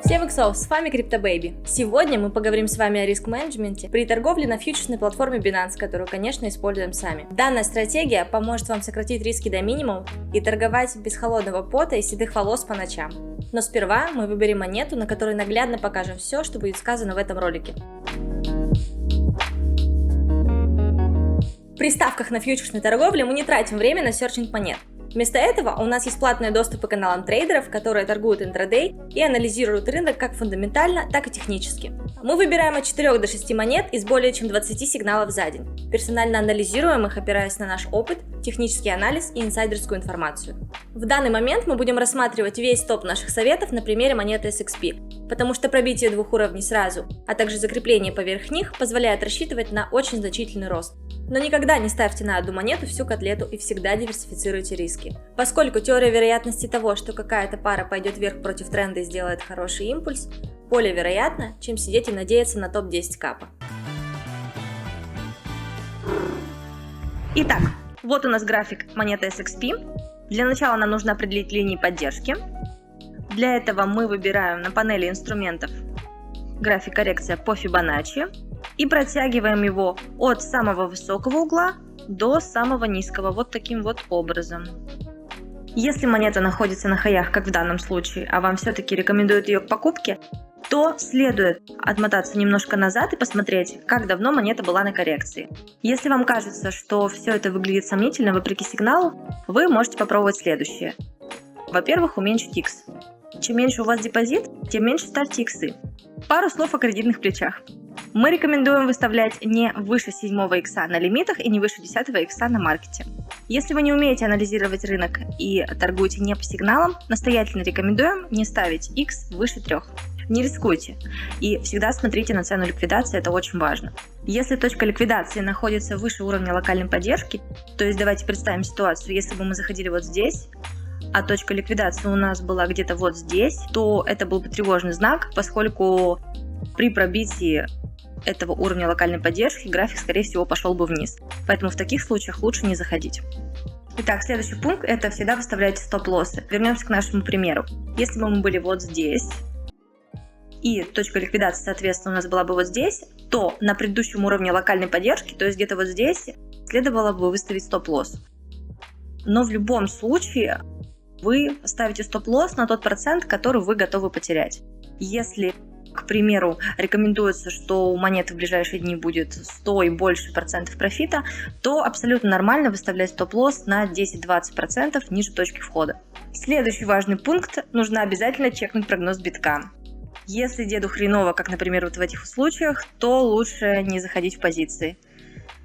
Всем иксов, с вами CryptoBaby. Сегодня мы поговорим с вами о риск-менеджменте при торговле на фьючерсной платформе Binance, которую, конечно, используем сами. Данная стратегия поможет вам сократить риски до минимума и торговать без холодного пота и седых волос по ночам. Но сперва мы выберем монету, на которой наглядно покажем все, что будет сказано в этом ролике. При ставках на фьючерсной торговле мы не тратим время на серчинг монет. Вместо этого у нас есть платные доступы к каналам трейдеров, которые торгуют интрадей и анализируют рынок как фундаментально, так и технически. Мы выбираем от 4 до 6 монет из более чем 20 сигналов за день. Персонально анализируем их, опираясь на наш опыт, технический анализ и инсайдерскую информацию. В данный момент мы будем рассматривать весь топ наших советов на примере монеты SXP, потому что пробитие двух уровней сразу, а также закрепление поверх них позволяет рассчитывать на очень значительный рост. Но никогда не ставьте на одну монету всю котлету и всегда диверсифицируйте риски. Поскольку теория вероятности того, что какая-то пара пойдет вверх против тренда и сделает хороший импульс, более вероятно, чем сидеть и надеяться на топ-10 капа. Итак, вот у нас график монеты SXP. Для начала нам нужно определить линии поддержки. Для этого мы выбираем на панели инструментов график коррекция по Fibonacci и протягиваем его от самого высокого угла до самого низкого, вот таким вот образом. Если монета находится на хаях, как в данном случае, а вам все-таки рекомендуют ее к покупке, то следует отмотаться немножко назад и посмотреть, как давно монета была на коррекции. Если вам кажется, что все это выглядит сомнительно вопреки сигналу, вы можете попробовать следующее. Во-первых, уменьшить X. Чем меньше у вас депозит, тем меньше ставьте иксы. Пару слов о кредитных плечах. Мы рекомендуем выставлять не выше 7 икса на лимитах и не выше 10 икса на маркете. Если вы не умеете анализировать рынок и торгуете не по сигналам, настоятельно рекомендуем не ставить X выше 3. Не рискуйте и всегда смотрите на цену ликвидации, это очень важно. Если точка ликвидации находится выше уровня локальной поддержки, то есть давайте представим ситуацию, если бы мы заходили вот здесь, а точка ликвидации у нас была где-то вот здесь, то это был бы тревожный знак, поскольку при пробитии этого уровня локальной поддержки график, скорее всего, пошел бы вниз. Поэтому в таких случаях лучше не заходить. Итак, следующий пункт – это всегда выставляйте стоп-лоссы. Вернемся к нашему примеру. Если бы мы были вот здесь, и точка ликвидации, соответственно, у нас была бы вот здесь, то на предыдущем уровне локальной поддержки, то есть где-то вот здесь, следовало бы выставить стоп-лосс. Но в любом случае вы ставите стоп-лосс на тот процент, который вы готовы потерять. Если, к примеру, рекомендуется, что у монеты в ближайшие дни будет 100 и больше процентов профита, то абсолютно нормально выставлять стоп-лосс на 10-20% ниже точки входа. Следующий важный пункт – нужно обязательно чекнуть прогноз битка. Если деду хреново, как, например, вот в этих случаях, то лучше не заходить в позиции.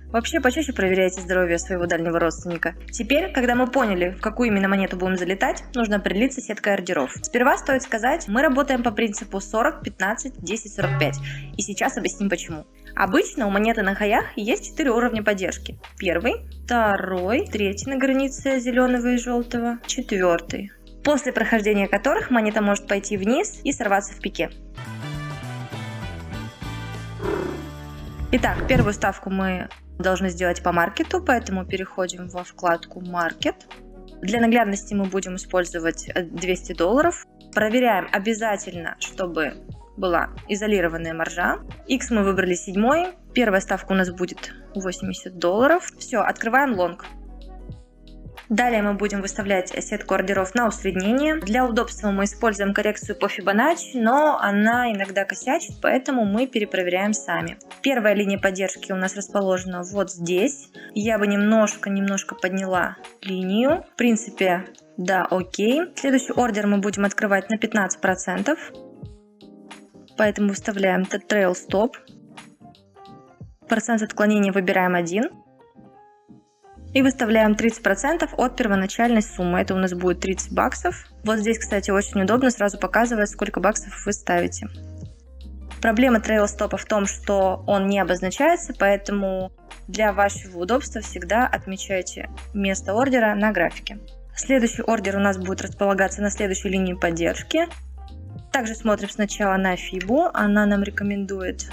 Вообще, почаще проверяйте здоровье своего дальнего родственника. Теперь, когда мы поняли, в какую именно монету будем залетать, нужно определиться сеткой ордеров. Сперва стоит сказать, мы работаем по принципу 40, 15, 10, 45. И сейчас объясним почему. Обычно у монеты на хаях есть 4 уровня поддержки. Первый, второй, третий на границе зеленого и желтого, четвертый. После прохождения которых монета может пойти вниз и сорваться в пике. Итак, первую ставку мы должны сделать по маркету, поэтому переходим во вкладку Market. Для наглядности мы будем использовать $200. Проверяем обязательно, чтобы была изолированная маржа. X мы выбрали 7. Первая ставка у нас будет $80. Все, открываем лонг. Далее мы будем выставлять сетку ордеров на усреднение. Для удобства мы используем коррекцию по Fibonacci, но она иногда косячит, поэтому мы перепроверяем сами. Первая линия поддержки у нас расположена вот здесь. Я бы немножко подняла линию. В принципе, да, окей. Следующий ордер мы будем открывать на 15%. Поэтому выставляем Trail Stop. Процент отклонения выбираем 1. И выставляем 30% от первоначальной суммы. Это у нас будет 30 баксов. Вот здесь, кстати, очень удобно, сразу показывает, сколько баксов вы ставите. Проблема трейл стопа в том, что он не обозначается, поэтому для вашего удобства всегда отмечайте место ордера на графике. Следующий ордер у нас будет располагаться на следующей линии поддержки. Также смотрим сначала на FIBO. Она нам рекомендует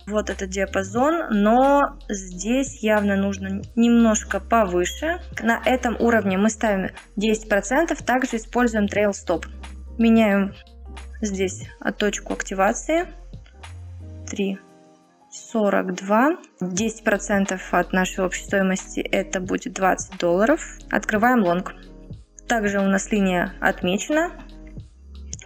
вот этот диапазон, но здесь явно нужно немножко повыше. На этом уровне мы ставим 10%, также используем Trail Stop. Меняем здесь точку активации 3.42. 10% от нашей общей стоимости это будет $20. Открываем лонг. Также у нас линия отмечена.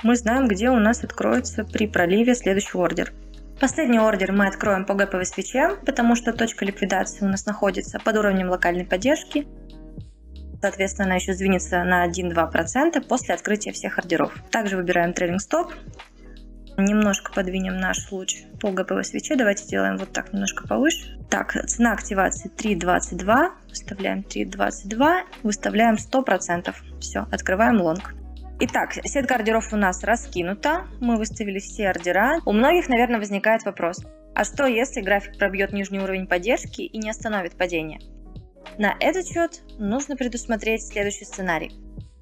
Мы знаем, где у нас откроется при проливе следующий ордер. Последний ордер мы откроем по гэповой свече, потому что точка ликвидации у нас находится под уровнем локальной поддержки. Соответственно, она еще сдвинется на 1-2% после открытия всех ордеров. Также выбираем трейлинг стоп. Немножко подвинем наш луч по гэповой свече. Давайте сделаем вот так, немножко повыше. Так, цена активации 3.22. Выставляем 3.22. Выставляем 100%. Все, открываем лонг. Итак, сетка ордеров у нас раскинута. Мы выставили все ордера. У многих, наверное, возникает вопрос. А что, если график пробьет нижний уровень поддержки и не остановит падение? На этот счет нужно предусмотреть следующий сценарий.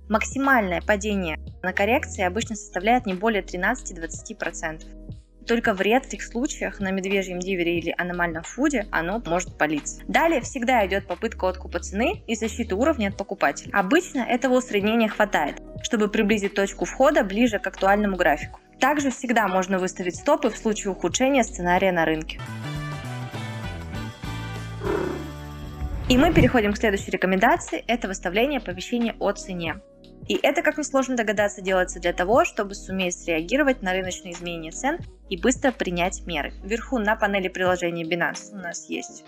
Максимальное падение на коррекции обычно составляет не более 13-20%. Только в редких случаях на медвежьем дивере или аномальном фуде оно может палиться. Далее всегда идет попытка откупа цены и защиты уровня от покупателя. Обычно этого усреднения хватает, чтобы приблизить точку входа ближе к актуальному графику. Также всегда можно выставить стопы в случае ухудшения сценария на рынке. И мы переходим к следующей рекомендации, это выставление оповещения о цене. И это, как несложно догадаться, делается для того, чтобы суметь среагировать на рыночные изменения цен и быстро принять меры. Вверху на панели приложения Binance у нас есть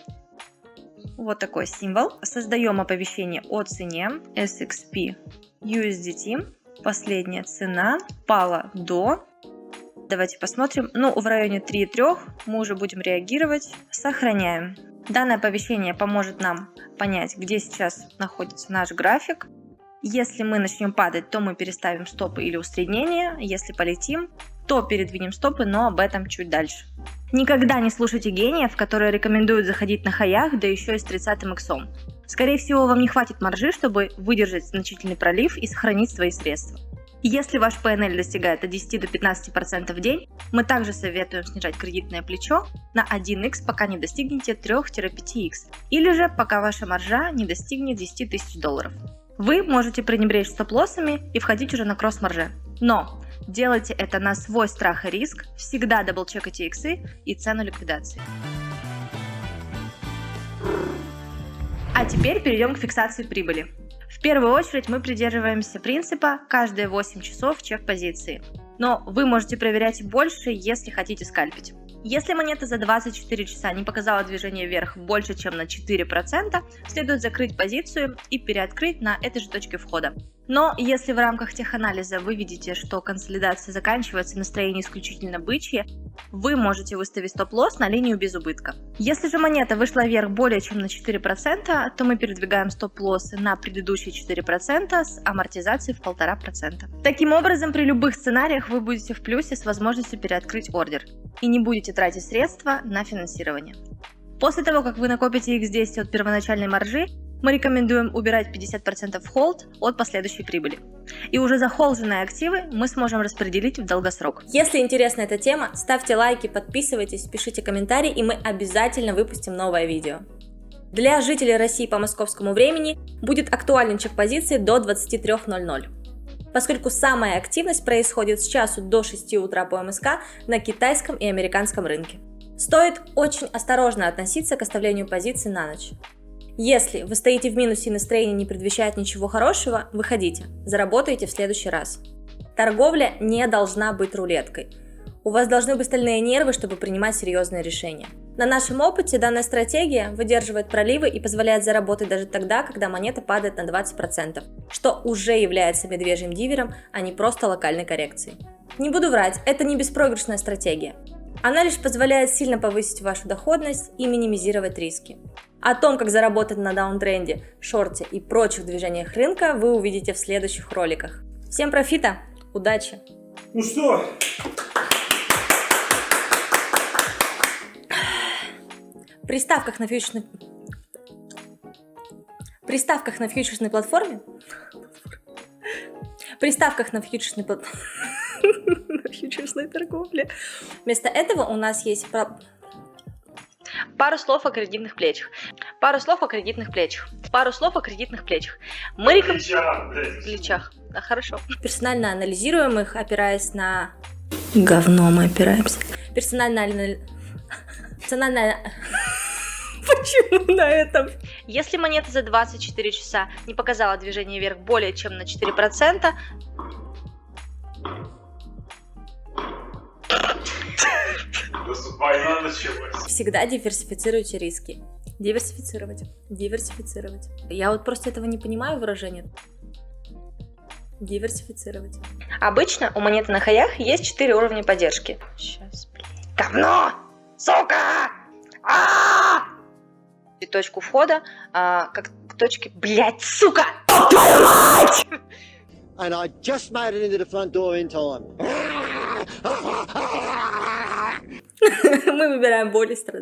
вот такой символ. Создаем оповещение о цене SXP USDT. Последняя цена пала до... Давайте посмотрим. В районе 3.3 мы уже будем реагировать. Сохраняем. Данное оповещение поможет нам понять, где сейчас находится наш график. Если мы начнем падать, то мы переставим стопы или усреднение. Если полетим, то передвинем стопы, но об этом чуть дальше. Никогда не слушайте гениев, которые рекомендуют заходить на хаях, да еще и с 30 иксом. Скорее всего, вам не хватит маржи, чтобы выдержать значительный пролив и сохранить свои средства. Если ваш PNL достигает от 10 до 15% в день, мы также советуем снижать кредитное плечо на 1х, пока не достигнете 3-5х, или же пока ваша маржа не достигнет $10 000. Вы можете пренебречь стоп-лоссами и входить уже на кросс-марже. Но делайте это на свой страх и риск, всегда даблчекайте иксы и цену ликвидации. А теперь перейдем к фиксации прибыли. В первую очередь мы придерживаемся принципа каждые 8 часов чек позиции. Но вы можете проверять больше, если хотите скальпить. Если монета за 24 часа не показала движение вверх больше, чем на 4%, следует закрыть позицию и переоткрыть на этой же точке входа. Но если в рамках теханализа вы видите, что консолидация заканчивается, настроение исключительно бычье, вы можете выставить стоп-лосс на линию без убытка. Если же монета вышла вверх более чем на 4%, то мы передвигаем стоп-лоссы на предыдущие 4% с амортизацией в 1,5%. Таким образом, при любых сценариях вы будете в плюсе с возможностью переоткрыть ордер и не будете тратить средства на финансирование. После того, как вы накопите X10 от первоначальной маржи, мы рекомендуем убирать 50% в холд от последующей прибыли. И уже захолдженные активы мы сможем распределить в долгосрок. Если интересна эта тема, ставьте лайки, подписывайтесь, пишите комментарии, и мы обязательно выпустим новое видео. Для жителей России по московскому времени будет актуален чек позиции до 23:00. Поскольку самая активность происходит с часу до 6 утра по МСК на китайском и американском рынке. Стоит очень осторожно относиться к оставлению позиций на ночь. Если вы стоите в минусе и настроение не предвещает ничего хорошего, выходите, заработаете в следующий раз. Торговля не должна быть рулеткой. У вас должны быть стальные нервы, чтобы принимать серьезные решения. На нашем опыте данная стратегия выдерживает проливы и позволяет заработать даже тогда, когда монета падает на 20%, что уже является медвежьим дивером, а не просто локальной коррекцией. Не буду врать, это не беспроигрышная стратегия. Она лишь позволяет сильно повысить вашу доходность и минимизировать риски. О том, как заработать на даунтренде, шорте и прочих движениях рынка, вы увидите в следующих роликах. Всем профита, удачи! Ну что? При ставках на фьючерсной платформе на фьючерсной торговле. Вместо этого у нас есть Пару слов о кредитных плечах. Мы плечах. Да, хорошо. Персонально анализируем их, опираясь на Говно мы опираемся. Персональная... Почему на этом? Если монета за 24 часа не показала движение вверх более чем на 4%, война началась. Всегда диверсифицируйте риски. Диверсифицировать. Я вот просто этого не понимаю выражение. Диверсифицировать. обычно у монеты на хаях есть 4 уровня поддержки. Сейчас, блин. Говно! Сука! И точку входа, как к точке, блять, сука! Твою мать! And I just made it into the front door in time. Мы выбираем боль и страдания.